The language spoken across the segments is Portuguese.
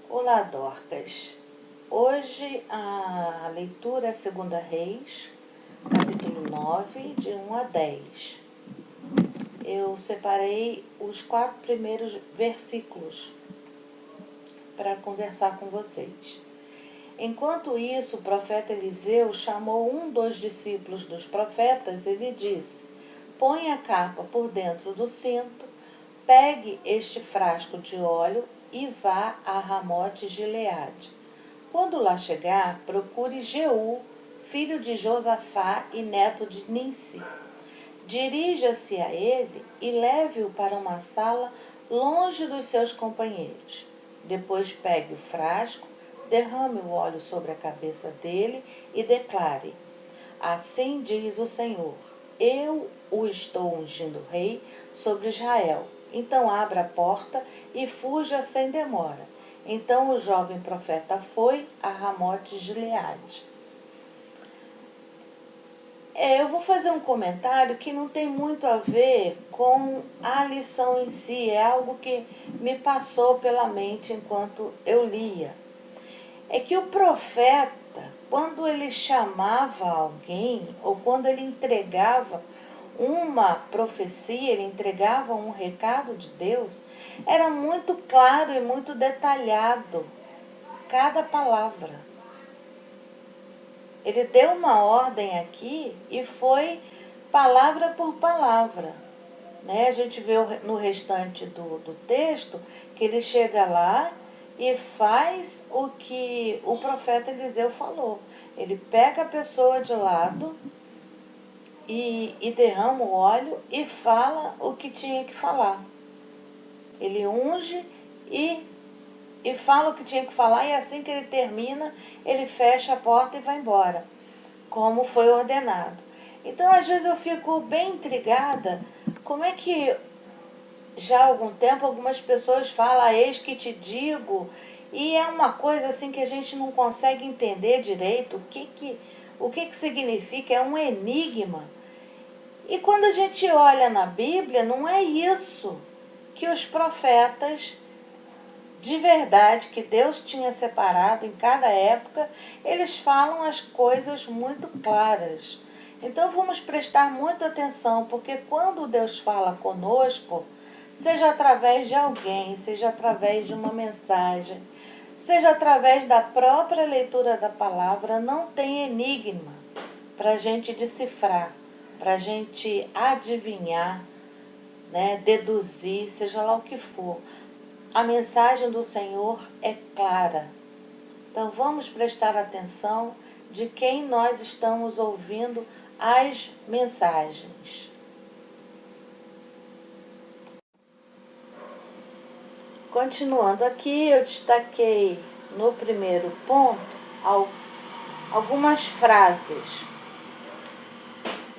Olá, Dorcas. Hoje a leitura é 2 Reis, capítulo 9, de 1 a 10. Eu separei os 4 primeiros versículos para conversar com vocês. Enquanto isso, o profeta Eliseu chamou um dos discípulos dos profetas e lhe disse: põe a capa por dentro do cinto, pegue este frasco de óleo e vá a Ramote Gileade. Quando lá chegar, procure Jeú, filho de Josafá e neto de Ninsi. Dirija-se a ele e leve-o para uma sala longe dos seus companheiros. Depois pegue o frasco, derrame o óleo sobre a cabeça dele e declare: assim diz o Senhor, eu o estou ungindo rei sobre Israel. Então abra a porta e fuja sem demora. Então o jovem profeta foi a Ramote Gileade. Eu vou fazer um comentário que não tem muito a ver com a lição em si, é algo que me passou pela mente enquanto eu lia. É que o profeta, quando ele chamava alguém, ou quando ele entregava uma profecia, ele entregava um recado de Deus, era muito claro e muito detalhado cada palavra. Ele deu uma ordem aqui e foi palavra por palavra. Né? A gente vê no restante do texto que ele chega lá e faz o que o profeta Eliseu falou. Ele pega a pessoa de lado e derrama o óleo e fala o que tinha que falar. Ele unge e fala o que tinha que falar, e assim que ele termina, ele fecha a porta e vai embora, como foi ordenado. Então, às vezes eu fico bem intrigada, como é que já há algum tempo algumas pessoas falam, eis que te digo, e é uma coisa assim que a gente não consegue entender direito o que significa, é um enigma. E quando a gente olha na Bíblia, não é isso que os profetas de verdade, que Deus tinha separado em cada época, eles falam as coisas muito claras. Então vamos prestar muita atenção, porque quando Deus fala conosco, seja através de alguém, seja através de uma mensagem, seja através da própria leitura da palavra, não tem enigma para a gente decifrar, para a gente adivinhar, né, deduzir, seja lá o que for. A mensagem do Senhor é clara. Então vamos prestar atenção de quem nós estamos ouvindo as mensagens. Continuando aqui, eu destaquei no primeiro ponto algumas frases.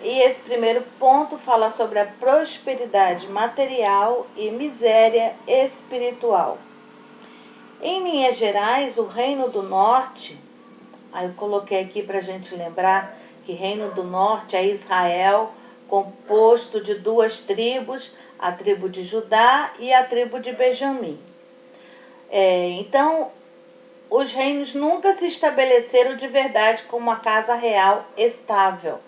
E esse primeiro ponto fala sobre a prosperidade material e miséria espiritual. Em linhas gerais, o Reino do Norte, aí eu coloquei aqui para a gente lembrar que Reino do Norte é Israel, composto de 2 tribos, a tribo de Judá e a tribo de Benjamim. Então, os reinos nunca se estabeleceram de verdade como uma casa real estável.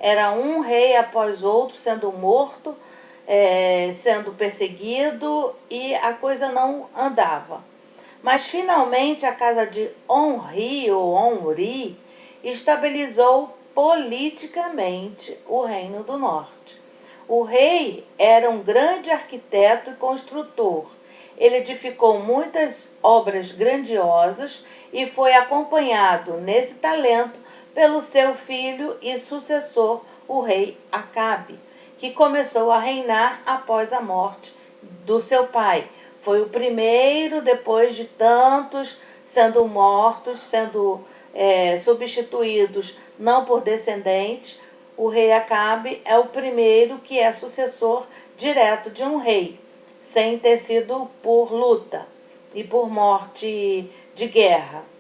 Era um rei após outro sendo morto, sendo perseguido, e a coisa não andava. Mas finalmente a casa de Onri ou Onri estabilizou politicamente o Reino do Norte. O rei era um grande arquiteto e construtor. Ele edificou muitas obras grandiosas e foi acompanhado nesse talento pelo seu filho e sucessor, o rei Acabe, que começou a reinar após a morte do seu pai. Foi o primeiro, depois de tantos sendo mortos, sendo substituídos não por descendentes. O rei Acabe é o primeiro que é sucessor direto de um rei, sem ter sido por luta e por morte de guerra.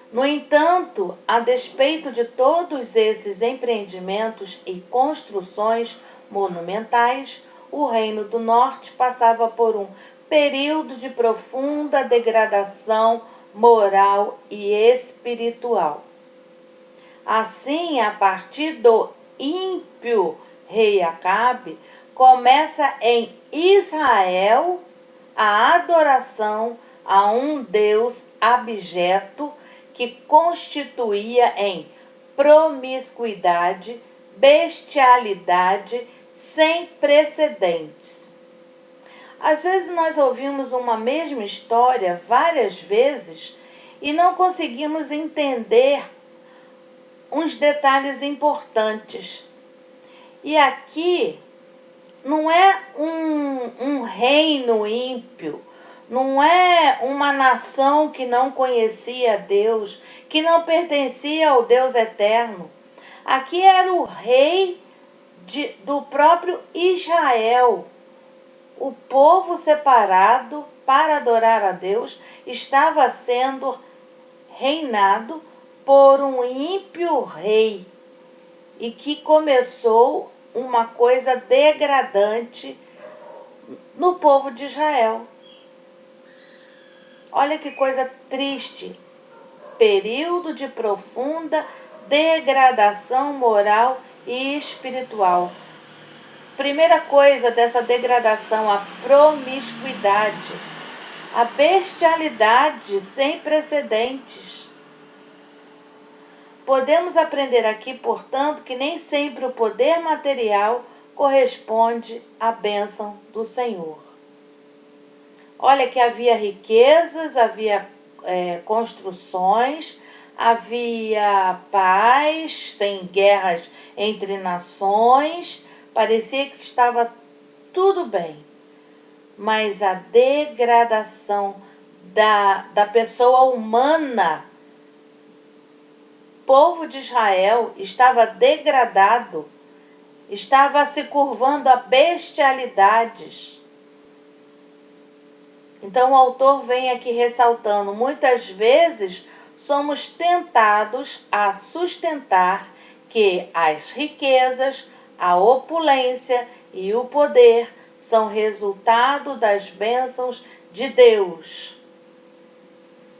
No entanto, a despeito de todos esses empreendimentos e construções monumentais, o Reino do Norte passava por um período de profunda degradação moral e espiritual. Assim, a partir do ímpio rei Acabe, começa em Israel a adoração a um Deus abjeto que constituía em promiscuidade, bestialidade sem precedentes. Às vezes nós ouvimos uma mesma história várias vezes e não conseguimos entender uns detalhes importantes. E aqui não é um reino ímpio, não é uma nação que não conhecia Deus, que não pertencia ao Deus eterno. Aqui era o rei do próprio Israel. O povo separado para adorar a Deus estava sendo reinado por um ímpio rei e que começou uma coisa degradante no povo de Israel. Olha que coisa triste. Período de profunda degradação moral e espiritual. Primeira coisa dessa degradação, a promiscuidade, a bestialidade sem precedentes. Podemos aprender aqui, portanto, que nem sempre o poder material corresponde à bênção do Senhor. Olha que havia riquezas, havia construções, havia paz, sem guerras entre nações, parecia que estava tudo bem. Mas a degradação da pessoa humana, o povo de Israel estava degradado, estava se curvando a bestialidades. Então o autor vem aqui ressaltando, muitas vezes somos tentados a sustentar que as riquezas, a opulência e o poder são resultado das bênçãos de Deus.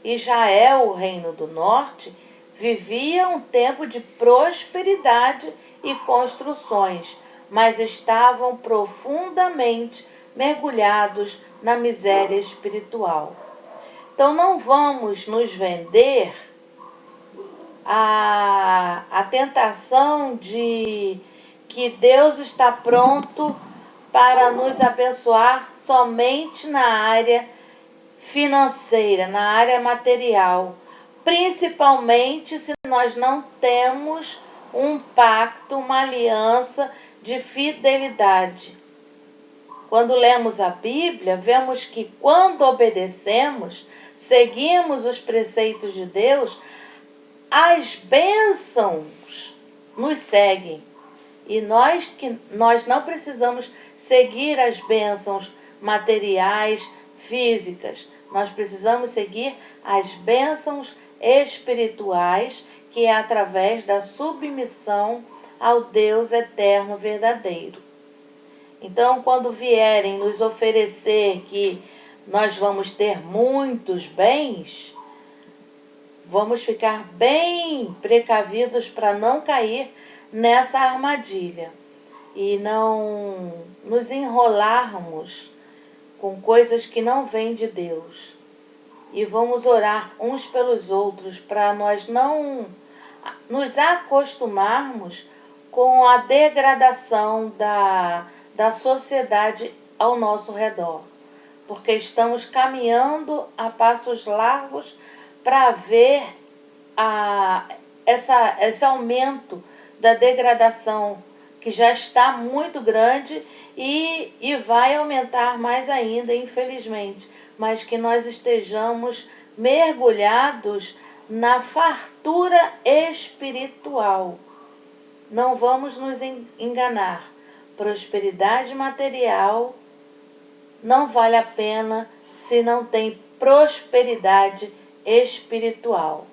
Israel, o reino do norte, vivia um tempo de prosperidade e construções, mas estavam profundamente mergulhados na miséria espiritual. Então não vamos nos vender a tentação de que Deus está pronto para nos abençoar somente na área financeira, na área material, principalmente se nós não temos um pacto, uma aliança de fidelidade. Quando lemos a Bíblia, vemos que quando obedecemos, seguimos os preceitos de Deus, as bênçãos nos seguem. E nós não precisamos seguir as bênçãos materiais, físicas. Nós precisamos seguir as bênçãos espirituais, que é através da submissão ao Deus eterno verdadeiro. Então, quando vierem nos oferecer que nós vamos ter muitos bens, vamos ficar bem precavidos para não cair nessa armadilha e não nos enrolarmos com coisas que não vêm de Deus. E vamos orar uns pelos outros para nós não nos acostumarmos com a degradação da sociedade ao nosso redor, porque estamos caminhando a passos largos para ver esse aumento da degradação, que já está muito grande e vai aumentar mais ainda, infelizmente, mas que nós estejamos mergulhados na fartura espiritual. Não vamos nos enganar. Prosperidade material não vale a pena se não tem prosperidade espiritual.